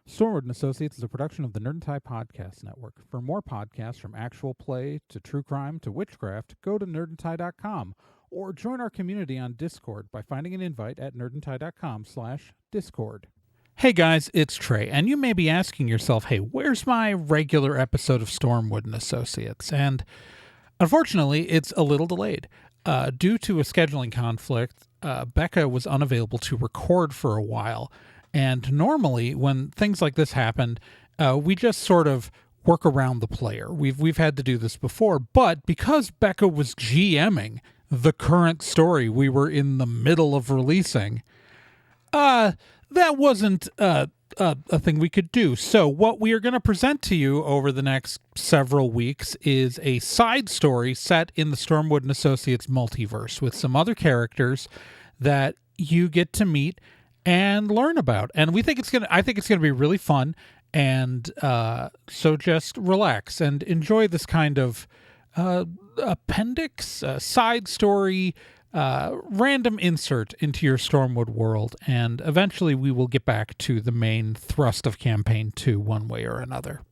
Stormwood and Associates is a production of the Nerd and Tie Podcast Network. For more podcasts from actual play to true crime to witchcraft, go to nerdandtie.com or join our community on Discord by finding an invite at nerdandtie.com/discord. Hey guys, it's Trey, and you may be asking yourself, hey, where's my regular episode of Stormwood and Associates? And unfortunately, it's a little delayed. Due to a scheduling conflict, Becca was unavailable to record for a while. And normally, when things like this happen, we just sort of work around the player. We've had to do this before, but because Becca was GMing the current story we were in the middle of releasing, that wasn't a thing we could do. So what we are going to present to you over the next several weeks is a side story set in the Stormwood and Associates multiverse with some other characters that you get to meet and learn about. And I think it's gonna be really fun. And so just relax and enjoy this kind of appendix, side story, random insert into your Stormwood world. And eventually we will get back to the main thrust of Campaign 2 one way or another.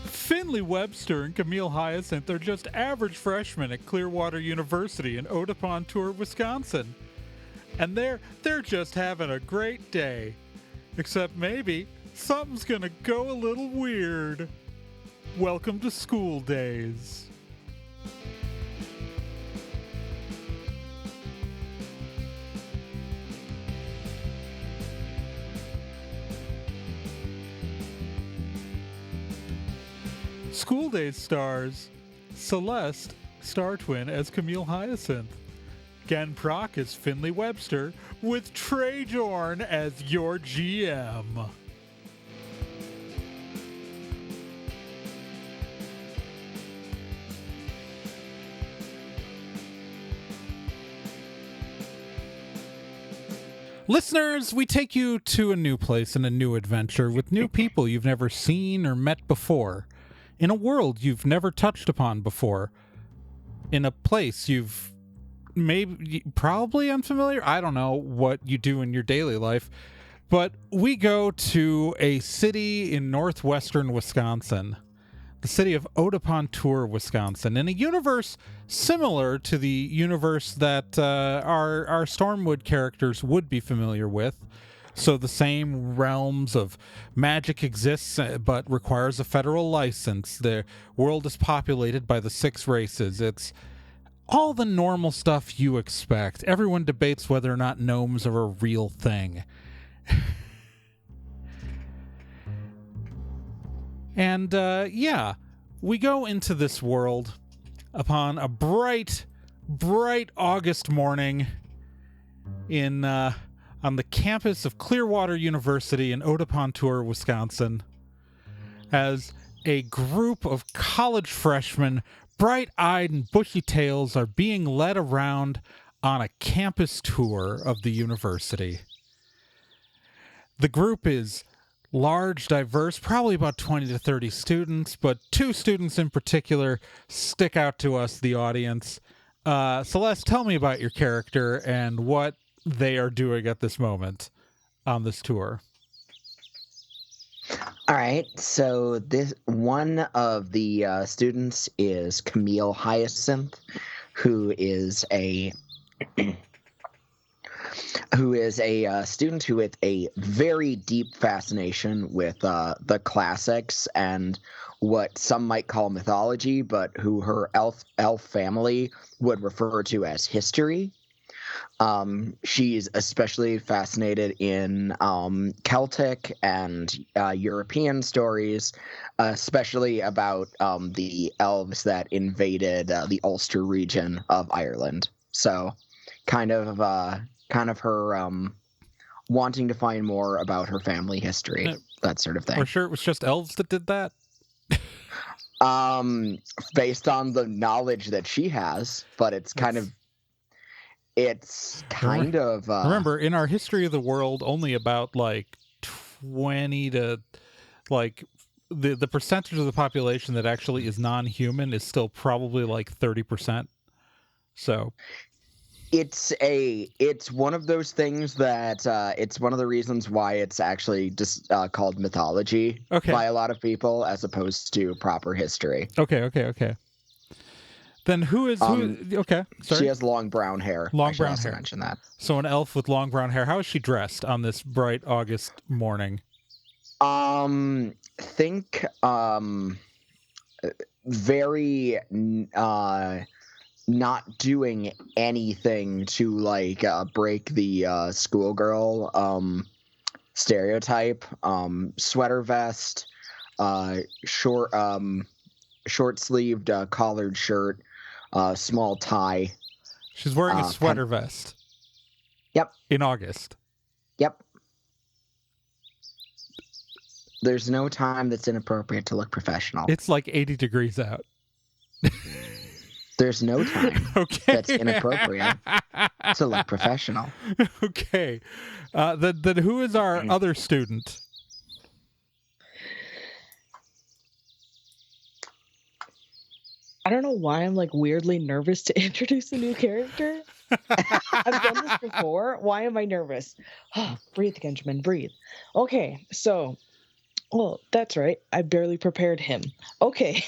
Finley Webster and Camille Hyacinth are just average freshmen at Clearwater University in Detour, Wisconsin. And they're just having a great day. Except maybe something's gonna go a little weird. Welcome to School Days. School Days stars Celeste, star twin, as Camille Hyacinth, Gen Proc as Finley Webster, with Trey Jorn as your GM. Listeners, we take you to a new place and a new adventure with new people you've never seen or met before. In a world you've never touched upon before. In a place you've probably unfamiliar. I don't know what you do in your daily life. But we go to a city in northwestern Wisconsin. The city of Detour, Wisconsin. In a universe similar to the universe that our Stormwood characters would be familiar with. So the same realms of magic exists, but requires a federal license. The world is populated by the 6 races. It's all the normal stuff you expect. Everyone debates whether or not gnomes are a real thing. And, we go into this world upon a bright August morning on the campus of Clearwater University in Detour, Wisconsin, as a group of college freshmen, bright-eyed and bushy-tails, are being led around on a campus tour of the university. The group is large, diverse, probably about 20 to 30 students, but 2 students in particular stick out to us, the audience. Celeste, tell me about your character and what they are doing at this moment on this tour. All right, so this one of the students is Camille Hyacinth, who is a student who with a very deep fascination with the classics and what some might call mythology, but who her elf family would refer to as history. She's especially fascinated in Celtic and European stories, especially about the elves that invaded the Ulster region of Ireland. So, kind of her wanting to find more about her family history, that sort of thing. We're sure it was just elves that did that? Based on the knowledge that she has, but it's kind of remember, in our history of the world, only about like 20 to like the percentage of the population that actually is non-human is still probably like 30%. So it's one of those things that it's one of the reasons why it's actually just called mythology by a lot of people as opposed to proper history. Okay. Then who? Okay, sorry. She has long brown hair. Long brown hair. Mention that. So an elf with long brown hair. How is she dressed on this bright August morning? Think very not doing anything to like break the schoolgirl stereotype. Sweater vest, short-sleeved collared shirt, small tie. She's wearing a sweater vest. Yep. In August. Yep. There's no time that's inappropriate to look professional. It's like 80 degrees out. There's no time that's inappropriate to look professional. Okay. Then who is our other student? I don't know why I'm like weirdly nervous to introduce a new character. I've done this before. Why am I nervous? Breathe, Benjamin, breathe. Okay, so, well, that's right. I barely prepared him. Okay,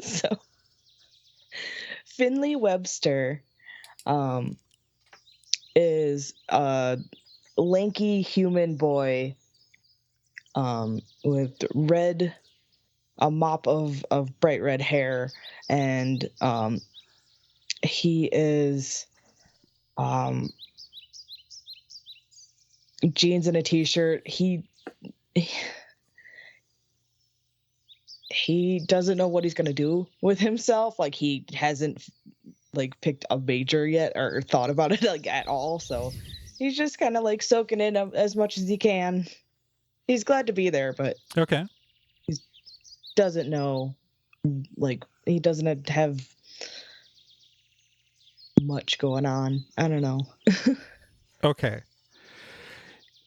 so Finley Webster is a lanky human boy with a mop of bright red hair, and he is jeans and a t-shirt. He doesn't know what he's going to do with himself. Like, he hasn't like picked a major yet or thought about it like at all. So he's just kind of like soaking in as much as he can. He's glad to be there, but okay, he doesn't know, like, he doesn't have much going on. I don't know. Okay.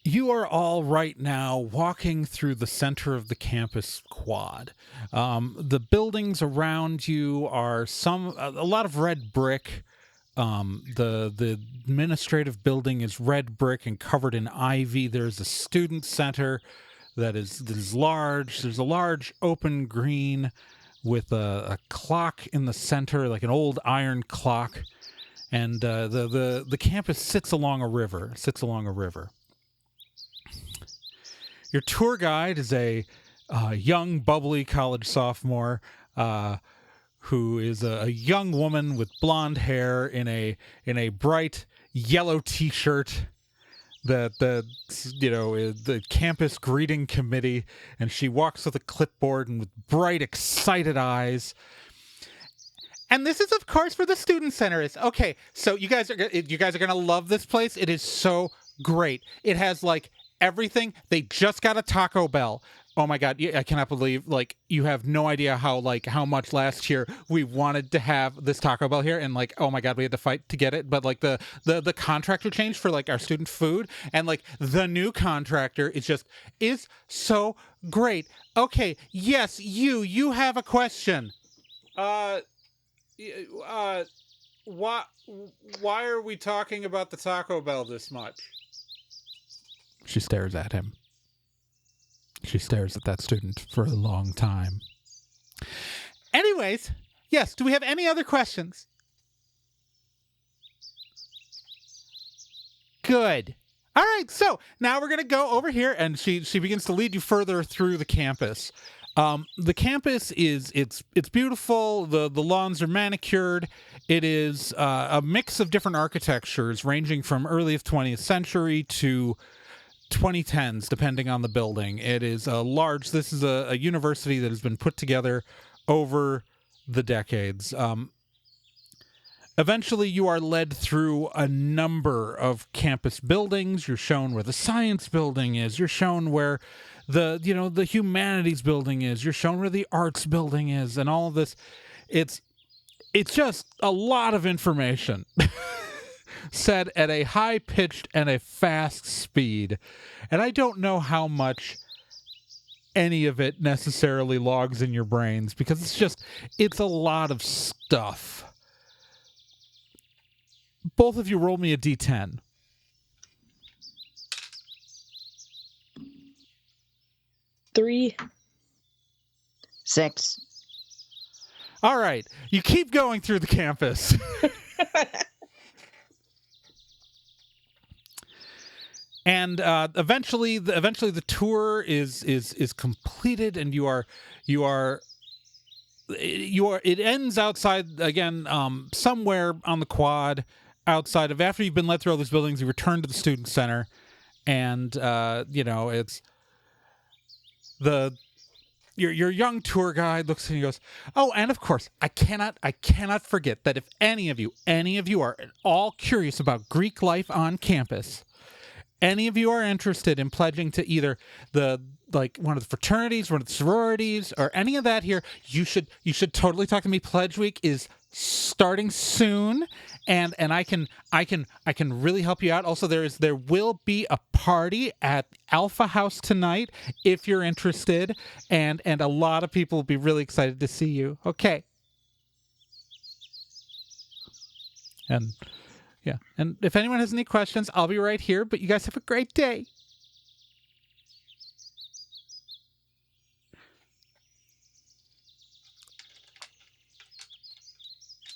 You are all right now walking through the center of the campus quad. The buildings around you are a lot of red brick. The administrative building is red brick and covered in ivy. There's a student center that is large. There's a large open green with a clock in the center, like an old iron clock. And the campus sits along a river. Your tour guide is a young, bubbly college sophomore who is a young woman with blonde hair in a bright yellow T-shirt that's the campus greeting committee, and she walks with a clipboard and with bright, excited eyes. And this is, of course, where the student center is. Okay, so you guys are gonna love this place. It is so great. It has like everything. They just got a Taco Bell. Oh my God, I cannot believe, like, you have no idea how much last year we wanted to have this Taco Bell here, and like, oh my God, we had to fight to get it. But like the contractor changed for like our student food, and like the new contractor is so great. Okay, yes, you have a question. Why are we talking about the Taco Bell this much? She stares at him. She stares at that student for a long time. Anyways, yes, do we have any other questions? Good. All right, so now we're going to go over here, and she begins to lead you further through the campus. The campus it's beautiful. The lawns are manicured. It is a mix of different architectures ranging from early 20th century to 2010s, depending on the building. It is this is a university that has been put together over the decades. Eventually, you are led through a number of campus buildings. You're shown where the science building is. You're shown where the humanities building is. You're shown where the arts building is, and all of this. It's just a lot of information said at a high-pitched and a fast speed. And I don't know how much any of it necessarily logs in your brains, because it's a lot of stuff. Both of you roll me a d10. 3. 6. All right. You keep going through the campus. And eventually the tour is completed, and it ends outside again, somewhere on the quad outside of, after you've been led through all these buildings, you return to the student center, and it's your young tour guide looks and he goes, "Oh, and of course, I cannot forget that if any of you are at all curious about Greek life on campus, any of you are interested in pledging to either one of the fraternities, one of the sororities, or any of that here, you should totally talk to me. Pledge week is starting soon, and I can really help you out. Also, there will be a party at Alpha House tonight if you're interested, and a lot of people will be really excited to see you. Okay." And yeah, and if anyone has any questions, I'll be right here, but you guys have a great day.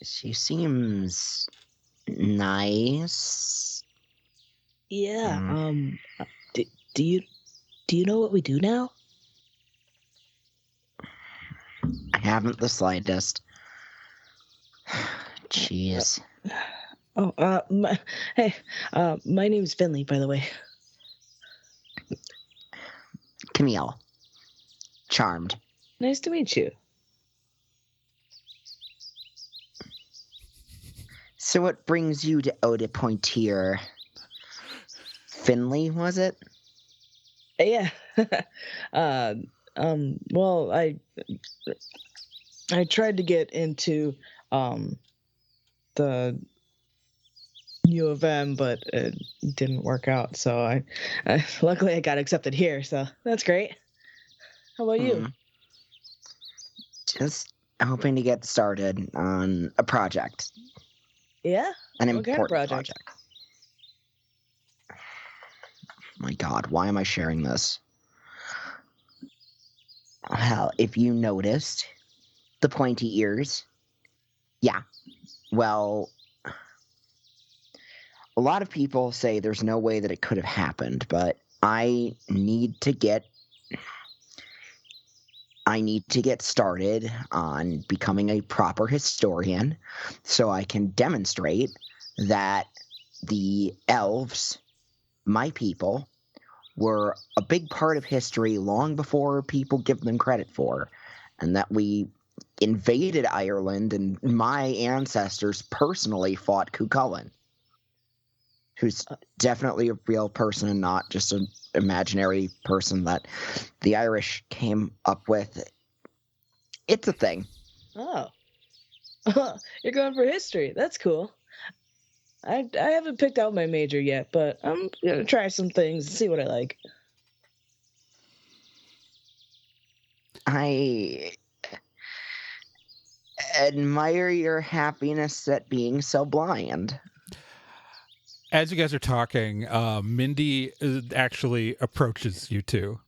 She seems nice. Yeah. Do you know what we do now? I haven't the slightest. Jeez. My name's Finley, by the way. Camille. Charmed. Nice to meet you. So what brings you to Eau de Pointier? Finley, was it? Yeah. Well, I tried to get into the U of M, but it didn't work out. So I luckily I got accepted here, so that's great. How about you? Just hoping to get started on a project. Yeah? An What kind of important project? My God, why am I sharing this? Well, if you noticed, the pointy ears. Yeah. Well, a lot of people say there's no way that it could have happened, but I need to get started on becoming a proper historian so I can demonstrate that the elves, my people, were a big part of history long before people give them credit for, and that we invaded Ireland and my ancestors personally fought Cuchulainn, who's definitely a real person and not just an imaginary person that the Irish came up with. It's a thing. Oh. You're going for history. That's cool. I haven't picked out my major yet, but I'm going to try some things and see what I like. I admire your happiness at being so blind. As you guys are talking, Mindy actually approaches you two,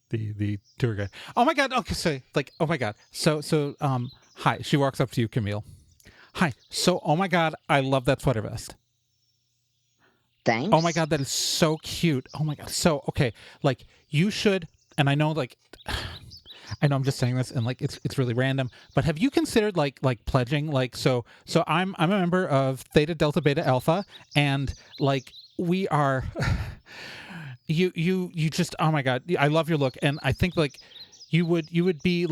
the tour guide. Oh my God! Okay, so oh my God. So hi. She walks up to you, Camille. Hi. So, oh my God, I love that sweater vest. Thanks. Oh my God, that is so cute. Oh my God. So, okay, you should, and I know I know I'm just saying this and it's really random, but have you considered pledging? So I'm a member of Theta Delta Beta Alpha, and we are you just, oh my God, I love your look, and I think you would be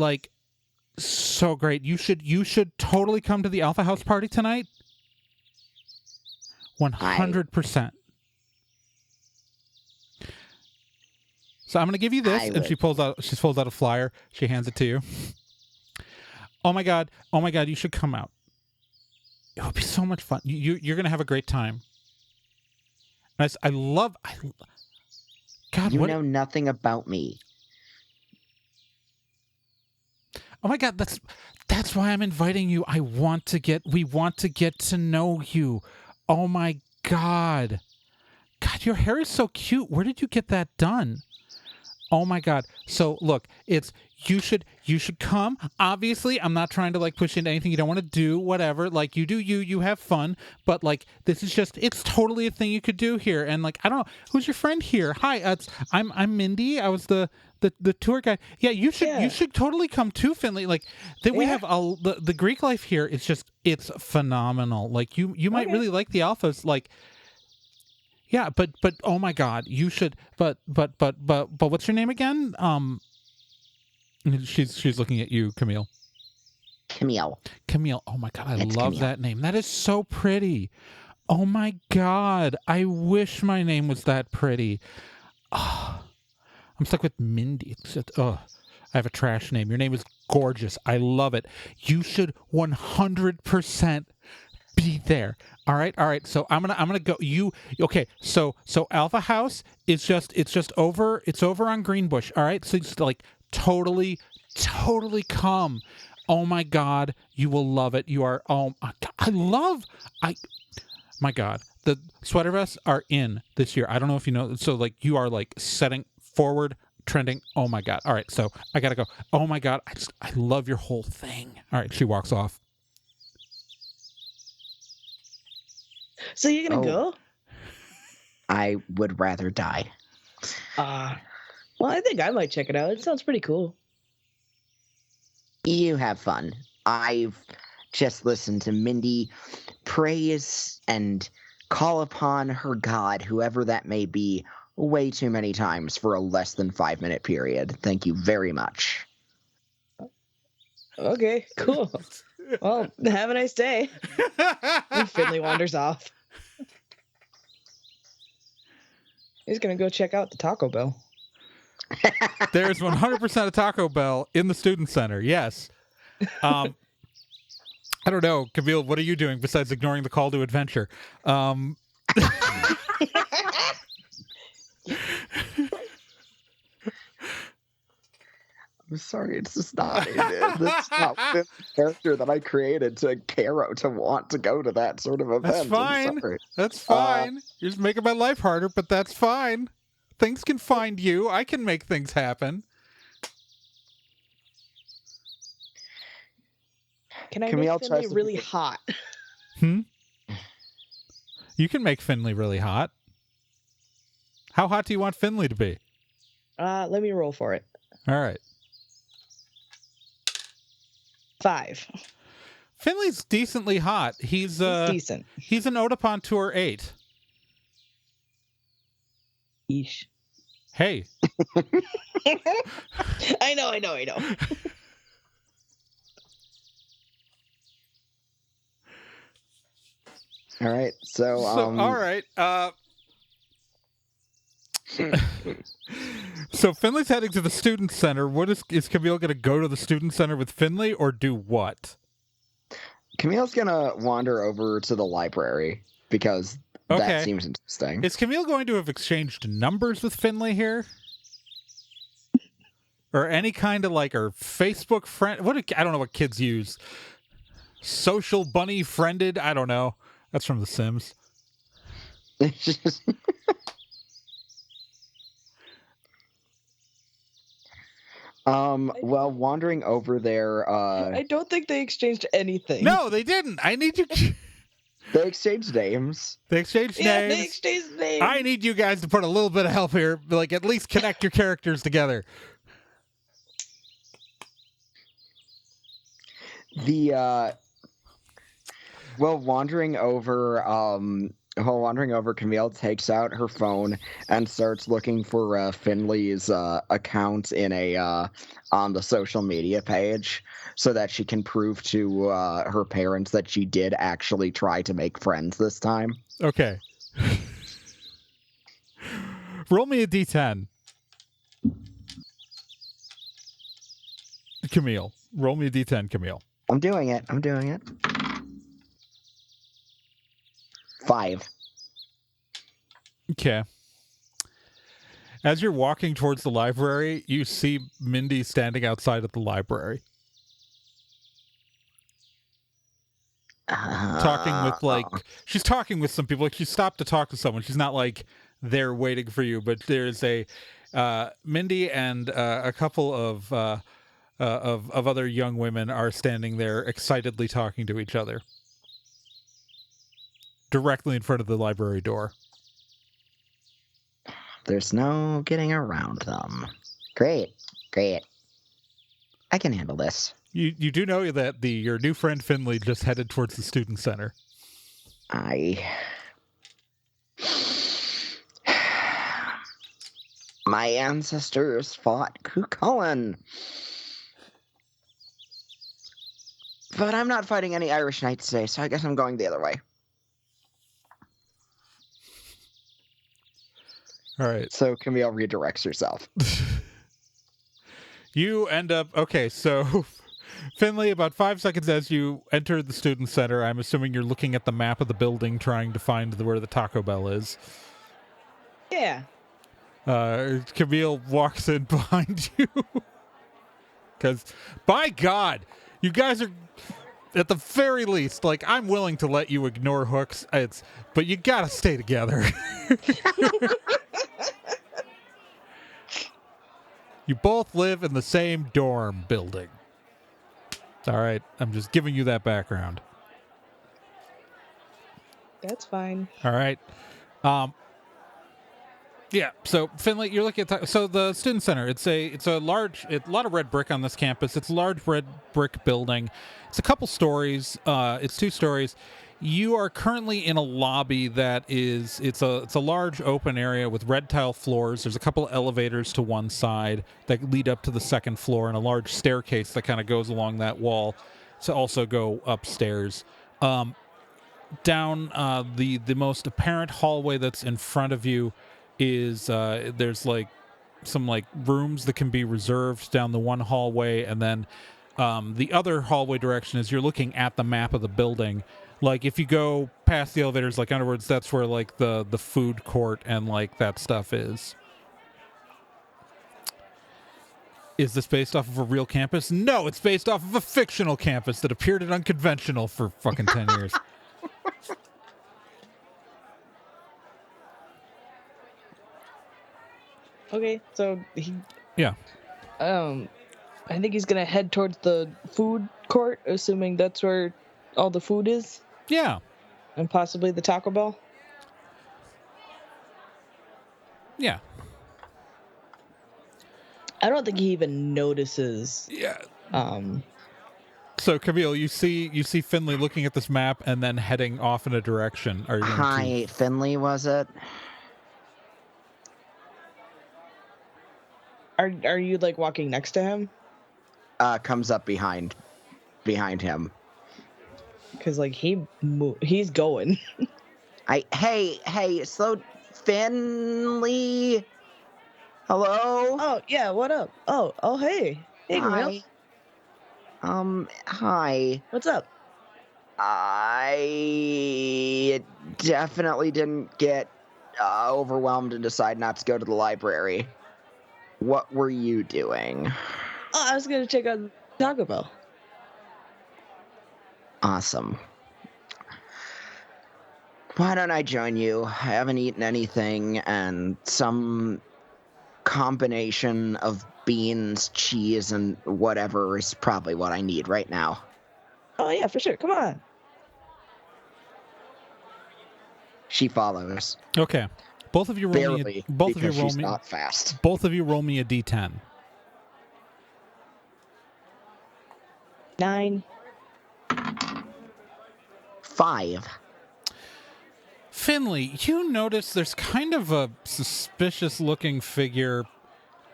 so great. You should totally come to the Alpha House party tonight. 100%. So I'm going to give you this, and she pulls out a flyer. She hands it to you. Oh my god, you should come out. It would be so much fun. You're going to have a great time. God, you know nothing about me. Oh my god, that's why I'm inviting you. We want to get to know you. Oh my god. God, your hair is so cute. Where did you get that done? Oh my god. So look, you should come. Obviously, I'm not trying to like push into anything you don't want to do, whatever. Like you do you have fun, but like this is just it's totally a thing you could do here. And like I don't know, who's your friend here? Hi, I'm Mindy. I was the tour guide. Yeah, you should totally come too, Finley. Like we have the Greek life here is just it's phenomenal. Like you might really like the alphas like yeah, but oh my god, you should but what's your name again? She's looking at you, Camille. Camille. Oh my god, I love that name. That is so pretty. Oh my god, I wish my name was that pretty. Oh, I'm stuck with Mindy. I have a trash name. Your name is gorgeous. I love it. You should 100% be there. All right. So I'm gonna go. So Alpha House is just over. It's over on Greenbush. All right. So just like totally come. Oh my god, you will love it. You are. Oh my god, the sweater vests are in this year. I don't know if you know. So like you are like setting forward. Trending. Oh my god. All right. So I gotta go. Oh my god. I love your whole thing. All right. She walks off. So you're gonna go? I would rather die. Well, I think I might check it out. It sounds pretty cool. You have fun. I've just listened to Mindy praise and call upon her god, whoever that may be, way too many times for a less than 5-minute period. Thank you very much. Okay, cool. Well, have a nice day. And Finley wanders off. He's gonna go check out the Taco Bell. There's 100% a Taco Bell in the student center. Yes. I don't know, Camille. What are you doing besides ignoring the call to adventure? I'm sorry, it's just not. It's not the character that I created to want to go to that sort of event. That's fine. That's fine. You're just making my life harder, but that's fine. Things can find you. I can make things happen. Can I make Finley really hot? You can make Finley really hot. How hot do you want Finley to be? Let me roll for it. All right. 5. Finley's decently hot. He's decent. He's an Oedipon Tour 8. Yeesh. Hey. I know. All right. So all right. So Finley's heading to the student center. What is Camille going to go to the student center with Finley or do what? Camille's going to wander over to the library because that seems interesting. Is Camille going to have exchanged numbers with Finley here? Or any kind of like or Facebook friend? I don't know what kids use. Social bunny friended? I don't know. That's from The Sims. Well, wandering over there, I don't think they exchanged anything. No, they didn't. I need you. They exchanged names. They exchanged names. I need you guys to put a little bit of help here, like at least connect your characters together. Wandering over, While wandering over, Camille takes out her phone and starts looking for Finley's account in on the social media page, so that she can prove to her parents that she did actually try to make friends this time. Okay. Roll me a d10. Camille. Roll me a d10, Camille. I'm doing it. 5. Okay. As you're walking towards the library, you see Mindy standing outside of the library. Talking with, she's talking with some people. Like, she stopped to talk to someone. She's not, like, there waiting for you, but there's Mindy and a couple of other young women are standing there excitedly talking to each other. Directly in front of the library door. There's no getting around them. Great. I can handle this. You do know that your new friend Finley just headed towards the student center. My ancestors fought Cuchulainn. But I'm not fighting any Irish knights today, so I guess I'm going the other way. All right. So Camille redirects herself. You end up... Okay, so... Finley, about 5 seconds as you enter the student center, I'm assuming you're looking at the map of the building, trying to find where the Taco Bell is. Yeah. Camille walks in behind you. Because, by God, you guys are... At the very least, like, I'm willing to let you ignore Hooks, but you gotta stay together. You both live in the same dorm building. All right, I'm just giving you that background. That's fine. All right. Yeah, so Finley, you're looking at so the student center. It's a lot of red brick on this campus. It's a large red brick building. It's a couple stories. It's 2 stories. You are currently in a lobby that is it's a large open area with red tile floors. There's a couple of elevators to one side that lead up to the second floor, and a large staircase that kind of goes along that wall to also go upstairs. Down the most apparent hallway that's in front of you is there's like some like rooms that can be reserved down the one hallway, and then the other hallway direction is you're looking at the map of the building. Like, if you go past the elevators, like, in other words, that's where, like, the food court and, like, that stuff is. Is this based off of a real campus? No, it's based off of a fictional campus that appeared at Unconventional for fucking 10 years. Okay, so Yeah. I think he's gonna head towards the food court, assuming that's where all the food is. Yeah. And possibly the Taco Bell. Yeah. I don't think he even notices. Yeah. So Camille, you see Finley looking at this map and then heading off in a direction. Are you going Hi, Finley, was it? Are you like walking next to him? Comes up behind him. Because like he's going. Hey, slow, Finley. Hello. Oh yeah, what up? Oh hey Camille. Hi. What's up? I definitely didn't get overwhelmed and decide not to go to the library. What were you doing? Oh, I was gonna check out Taco Bell. Awesome. Why don't I join you? I haven't eaten anything, and some combination of beans, cheese, and whatever is probably what I need right now. Oh yeah, for sure. Come on. She follows. Okay. Both of you roll Barely, because she's not fast. Both of you roll me a d10. 9. 5. Finley, you notice there's kind of a suspicious-looking figure,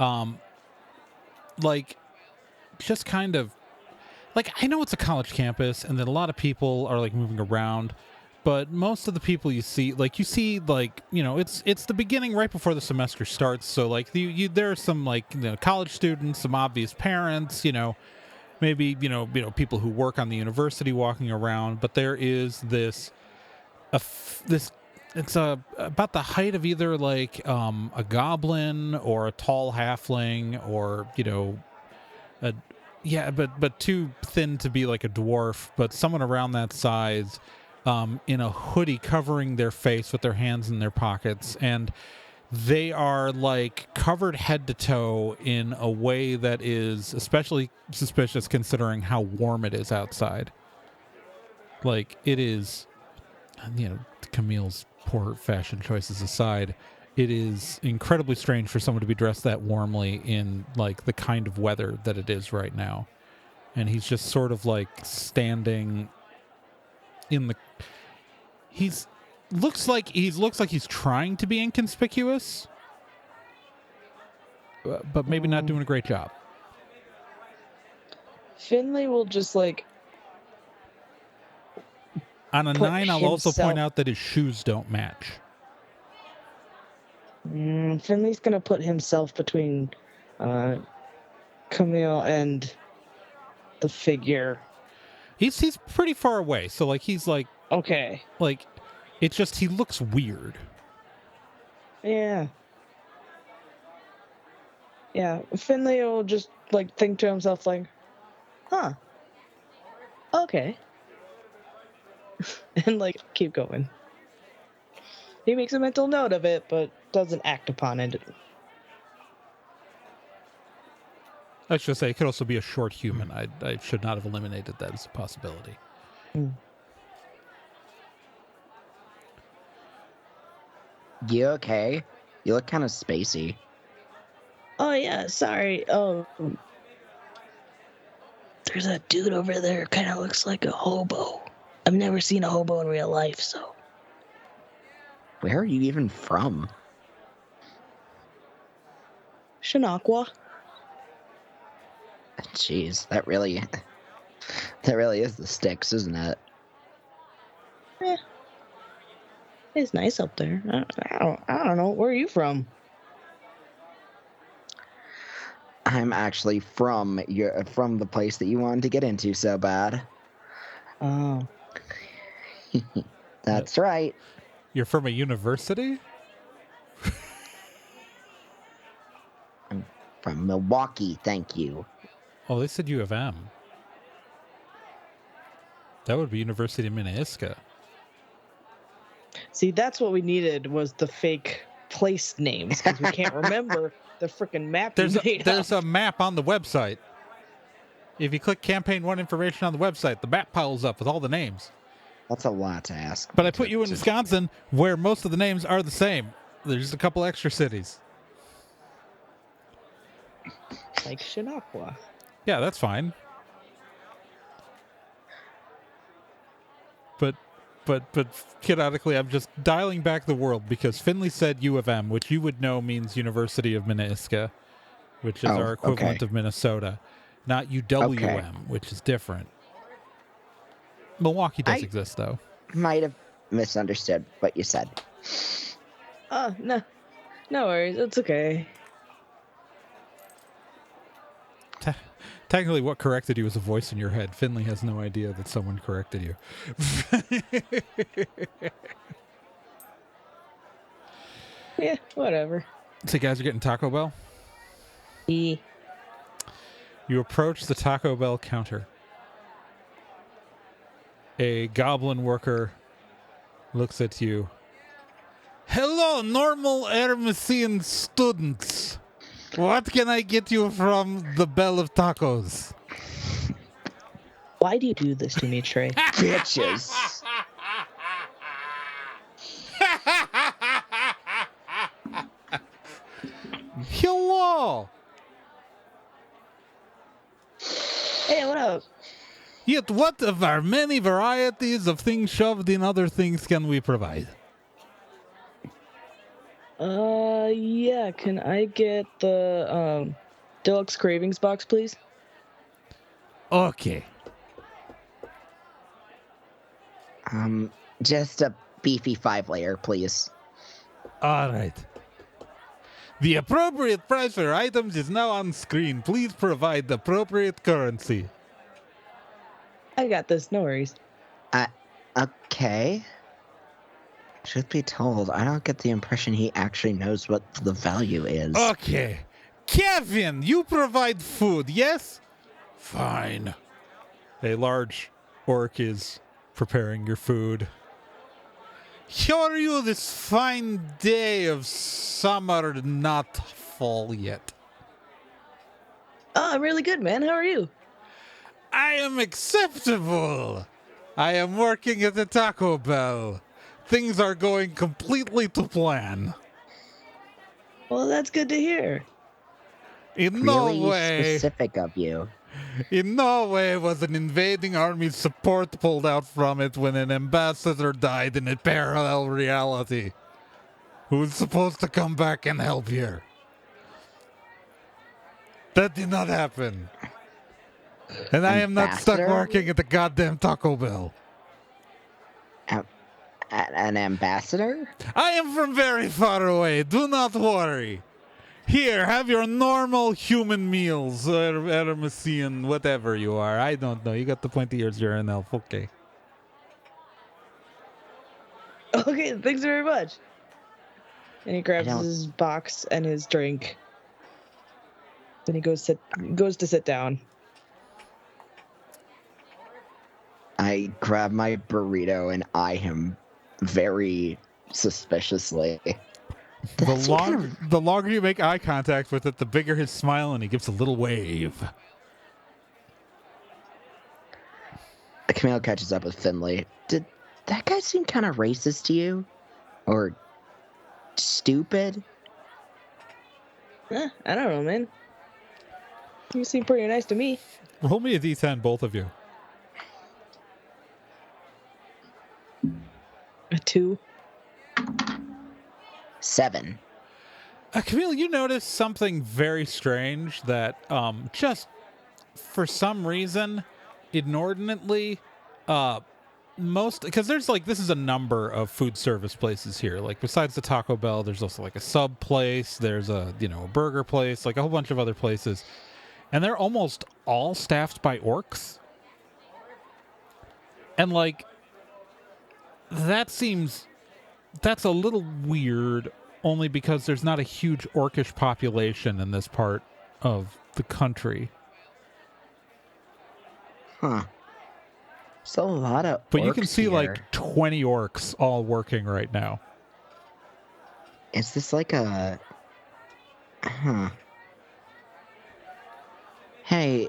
like, just kind of, like, I know it's a college campus, and that a lot of people are, like, moving around, but most of the people you see, like, it's the beginning right before the semester starts, so, like, there are some, like, college students, some obvious parents, maybe, people who work on the university walking around, but there is this it's about the height of either like a goblin or a tall halfling or but too thin to be like a dwarf, but someone around that size, in a hoodie covering their face with their hands in their pockets, and they are like covered head to toe in a way that is especially suspicious considering how warm it is outside. Like, it is, Camille's poor fashion choices aside, it is incredibly strange for someone to be dressed that warmly in like the kind of weather that it is right now. And he's just sort of like standing in the, looks like he's trying to be inconspicuous, but maybe not doing a great job. Finley will just like, on a 9, I'll also point out that his shoes don't match. Finley's gonna put himself between Camille and the figure. He's pretty far away, so like he's like, okay, like it's just he looks weird. Yeah. Finley will just like think to himself like, huh, okay. And like keep going. He makes a mental note of it, but doesn't act upon it. I should say it could also be a short human. I should not have eliminated that as a possibility. You okay? You look kind of spacey. Oh yeah, sorry. There's a dude over there, kind of looks like a hobo. I've never seen a hobo in real life, so. Where are you even from? Shinakwa. Jeez, that really is the sticks, isn't it? Yeah. It's nice up there. I don't know. Where are you from? I'm actually from the place that you wanted to get into so bad. Oh. That's right. You're from a university? I'm from Milwaukee, thank you. Oh, they said U of M. That would be University of Minneaska. See, that's what we needed was the fake place names, because we can't remember the freaking map. There's a map on the website. If you click Campaign 1 information on the website, the map piles up with all the names. That's a lot to ask. But I put you in Wisconsin, where most of the names are the same. There's just a couple extra cities. Like Shinakwa. Yeah, that's fine. But chaotically, I'm just dialing back the world because Finley said U of M, which you would know means University of Minneaska, which is our equivalent of Minnesota, not UWM, which is different. Milwaukee does exist, though. Might have misunderstood what you said. Oh, no worries. It's okay. Technically, what corrected you was a voice in your head. Finley has no idea that someone corrected you. Yeah, whatever. So you guys are getting Taco Bell? Yeah. You approach the Taco Bell counter. A goblin worker looks at you. Hello, normal Hermesian students. What can I get you from the Bell of Tacos? Why do you do this to me, Trey? Bitches. Hello. Hey, what up? Yet what of our many varieties of things shoved in other things can we provide? Yeah. Can I get the deluxe cravings box, please? Okay. Just a beefy 5-layer, please. All right. The appropriate price for items is now on screen. Please provide the appropriate currency. I got this. No worries. Okay. Truth be told, I don't get the impression he actually knows what the value is. Okay. Kevin, you provide food, yes? Fine. A large orc is preparing your food. How are you this fine day of summer not fall yet? Oh, I'm really good, man. How are you? I am acceptable. I am working at the Taco Bell. Things are going completely to plan. Well, that's good to hear. In Really no way, specific of you. in no way was an invading army's support pulled out from it when an ambassador died in a parallel reality. Who's supposed to come back and help here? That did not happen. And I am not stuck Ambassador? working at the goddamn Taco Bell. An ambassador? I am from very far away. Do not worry. Here, have your normal human meals, Eremesian, whatever you are. I don't know. You got the pointy ears, you're an elf. Okay. Okay, thanks very much. And he grabs his box and his drink. Then he goes to sit down. I grab my burrito and eye him very suspiciously. The longer you make eye contact with it, the bigger his smile, and he gives a little wave. Camille catches up with Finley. Did that guy seem kind of racist to you? Or stupid? I don't know, man. You seem pretty nice to me. Roll me a d10, both of you. A 2. 7. Camille, you notice something very strange that just for some reason, inordinately, because there's like, this is a number of food service places here. Like besides the Taco Bell, there's also like a sub place. There's a burger place, like a whole bunch of other places. And they're almost all staffed by orcs. And like, that's a little weird, only because there's not a huge orcish population in this part of the country. Huh. Still a lot of But you can see here. like 20 orcs all working right now. Is this like a... Huh. Hey,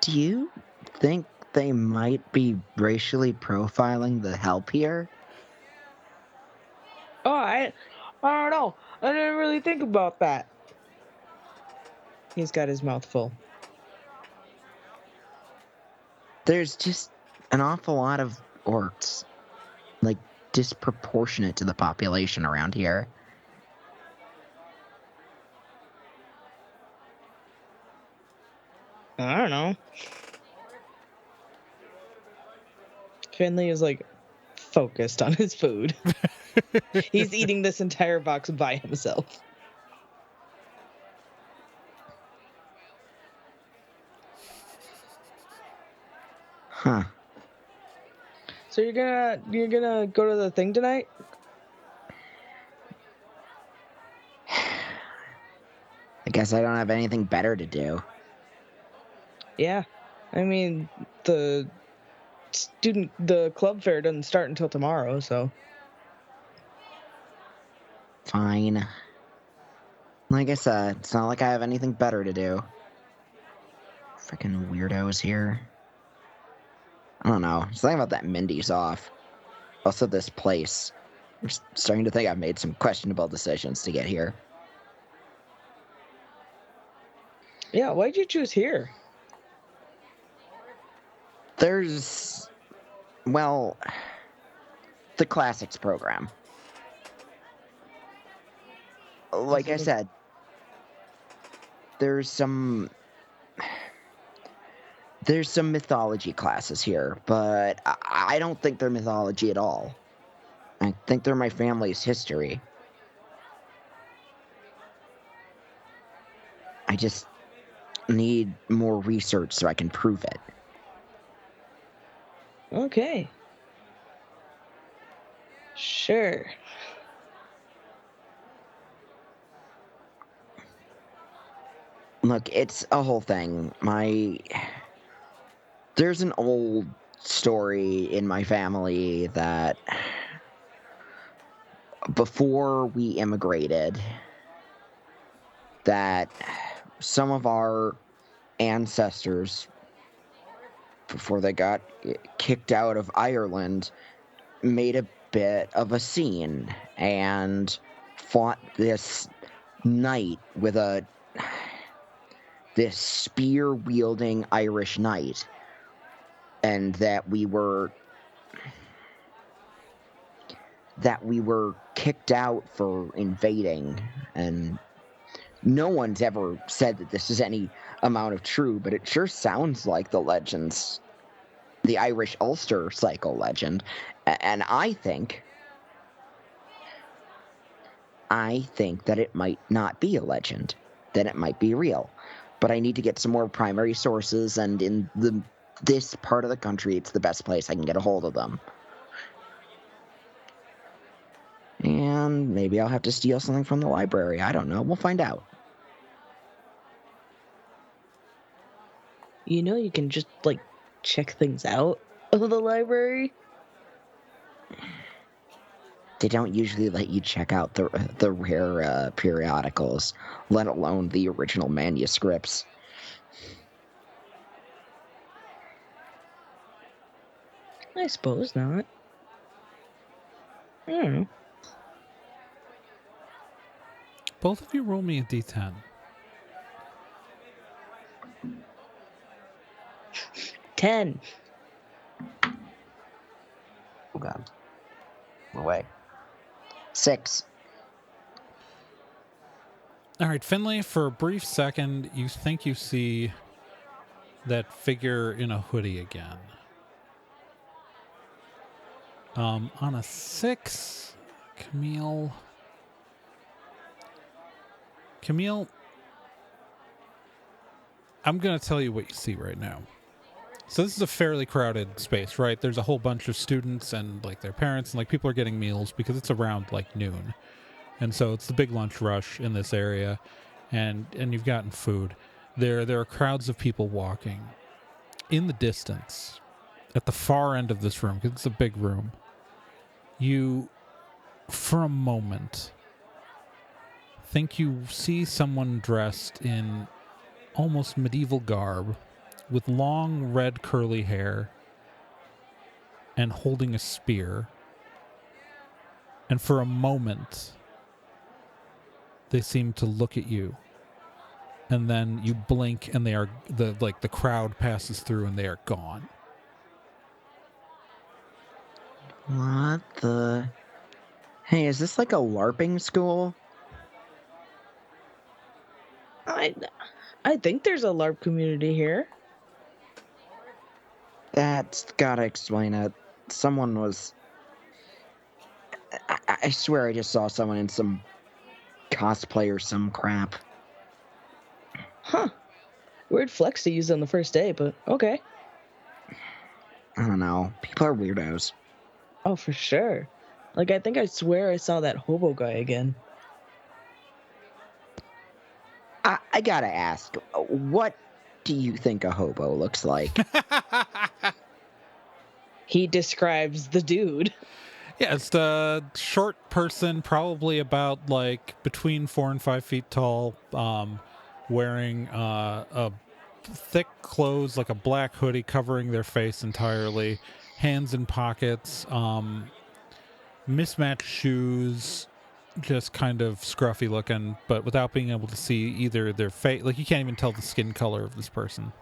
do you think they might be racially profiling the help here? Oh, I don't know. I didn't really think about that. He's got his mouth full. There's just an awful lot of orcs. Like, disproportionate to the population around here. I don't know. Finley is like focused on his food. He's eating this entire box by himself. Huh. So you're gonna go to the thing tonight? I guess I don't have anything better to do. Yeah. I mean, the club fair doesn't start until tomorrow, so. Fine. Like I said, it's not like I have anything better to do. Freaking weirdos here. I don't know. Something about that Mindy's off. Also, this place. I'm starting to think I've made some questionable decisions to get here. Yeah, why'd you choose here? There's... Well... The classics program. like I said, there's some mythology classes here, but I don't think they're mythology at all. I think they're my family's history. I just need more research so I can prove it. Okay. Sure. Look, it's a whole thing. There's an old story in my family that before we immigrated, that some of our ancestors, before they got kicked out of Ireland, made a bit of a scene and fought this knight with this spear-wielding Irish knight, and that we were kicked out for invading, and no one's ever said that this is any amount of true, but it sure sounds like the legends, the Irish Ulster cycle legend, and I think that it might not be a legend, that it might be real, but I need to get some more primary sources, and in this part of the country, it's the best place I can get a hold of them. And maybe I'll have to steal something from the library. I don't know. We'll find out. You know, you can just, like, check things out of the library. They don't usually let you check out the rare periodicals, let alone the original manuscripts. I suppose not. I don't know. Both of you roll me a d10. 10. Oh, God. Away. 6. All right, Finley, for a brief second, you think you see that figure in a hoodie again. On a 6, Camille, I'm going to tell you what you see right now. So this is a fairly crowded space, right? There's a whole bunch of students and like their parents, and like people are getting meals because it's around like noon. And so it's the big lunch rush in this area, and you've gotten food. There are crowds of people walking. In the distance, at the far end of this room, because it's a big room, you, for a moment, think you see someone dressed in almost medieval garb, with long red curly hair, and holding a spear. And for a moment, they seem to look at you, and then you blink, and the crowd passes through, and they are gone. What the? Hey, is this like a LARPing school? I think there's a LARP community here. That's gotta explain it. Someone was... I swear I just saw someone in some cosplay or some crap. Huh. Weird flex to use on the first day, but okay. I don't know. People are weirdos. Oh, for sure. Like, I think I swear I saw that hobo guy again. I gotta ask, what do you think a hobo looks like? He describes the dude. Yeah, it's the short person, probably about like between 4 and 5 feet tall, wearing a thick clothes, like a black hoodie covering their face entirely, hands in pockets, mismatched shoes, just kind of scruffy looking, but without being able to see either their face. Like, you can't even tell the skin color of this person.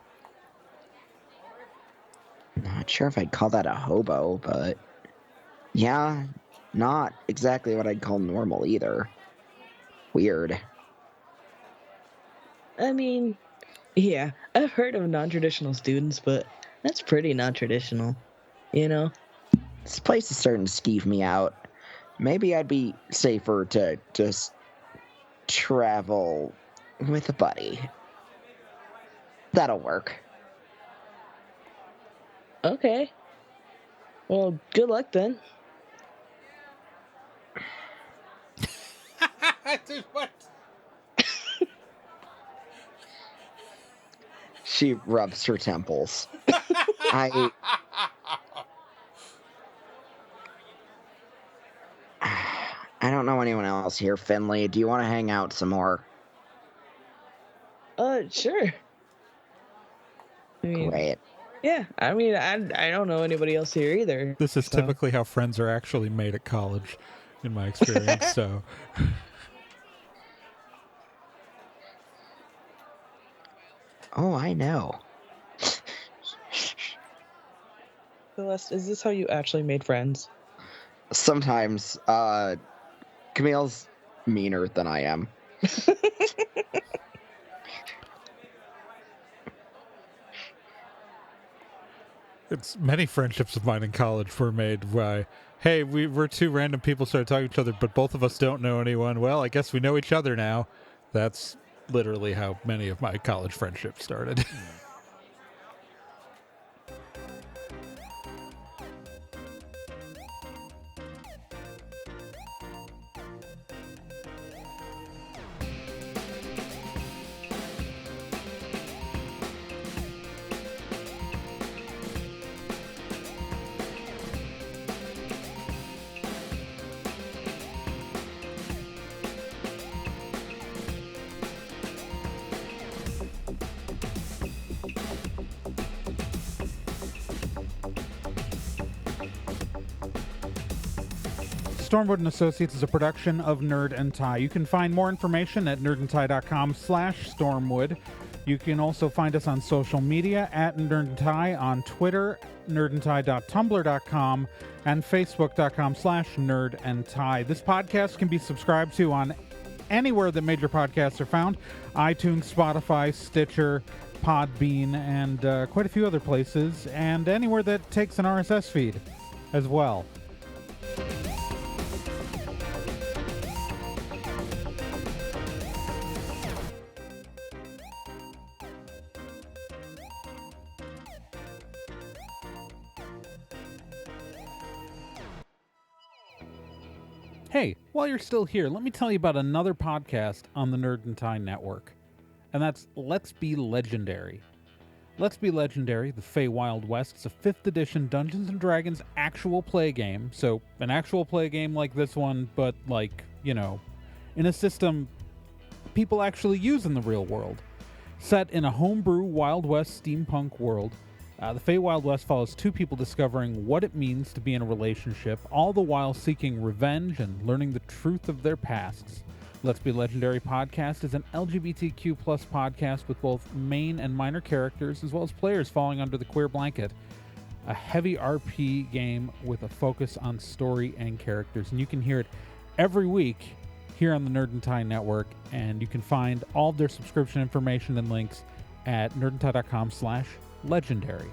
Not sure if I'd call that a hobo, but yeah, not exactly what I'd call normal either. Weird. I mean, yeah, I've heard of non-traditional students, but that's pretty non-traditional, you know? This place is starting to skeeve me out. Maybe I'd be safer to just travel with a buddy. That'll work. Okay. Well, good luck then. Dude, what? She rubs her temples. I don't know anyone else here, Finley. Do you want to hang out some more? Sure. I mean, Great. yeah, I mean, I don't know anybody else here either. This is so. typically how friends are actually made at college, in my experience. So, Oh, I know. Celeste, is this how you actually made friends? Sometimes, Camille's meaner than I am. it's many friendships of mine in college were made by, hey, we're two random people started talking to each other, but both of us don't know anyone. Well, I guess we know each other now. That's literally how many of my college friendships started. Stormwood & Associates is a production of Nerd and Tie. You can find more information at nerdandtie.com/Stormwood. You can also find us on social media at Nerd and Tie on Twitter, nerdandtie.tumblr.com, and facebook.com/nerdandtie. This podcast can be subscribed to on anywhere that major podcasts are found: iTunes, Spotify, Stitcher, Podbean, and quite a few other places, and anywhere that takes an RSS feed as well. Hey, while you're still here, let me tell you about another podcast on the Nerd and Tie Network, and that's Let's Be Legendary. Let's Be Legendary, the Feywild West, is a 5th edition Dungeons & Dragons actual play game, so an actual play game like this one, but like, you know, in a system people actually use in the real world. Set in a homebrew Wild West steampunk world, the Feywild West follows two people discovering what it means to be in a relationship, all the while seeking revenge and learning the truth of their pasts. Let's Be Legendary podcast is an LGBTQ+ podcast with both main and minor characters, as well as players falling under the queer blanket. A heavy RP game with a focus on story and characters. And you can hear it every week here on the Nerd and Tie Network, and you can find all of their subscription information and links at nerdandtie.com/legendary.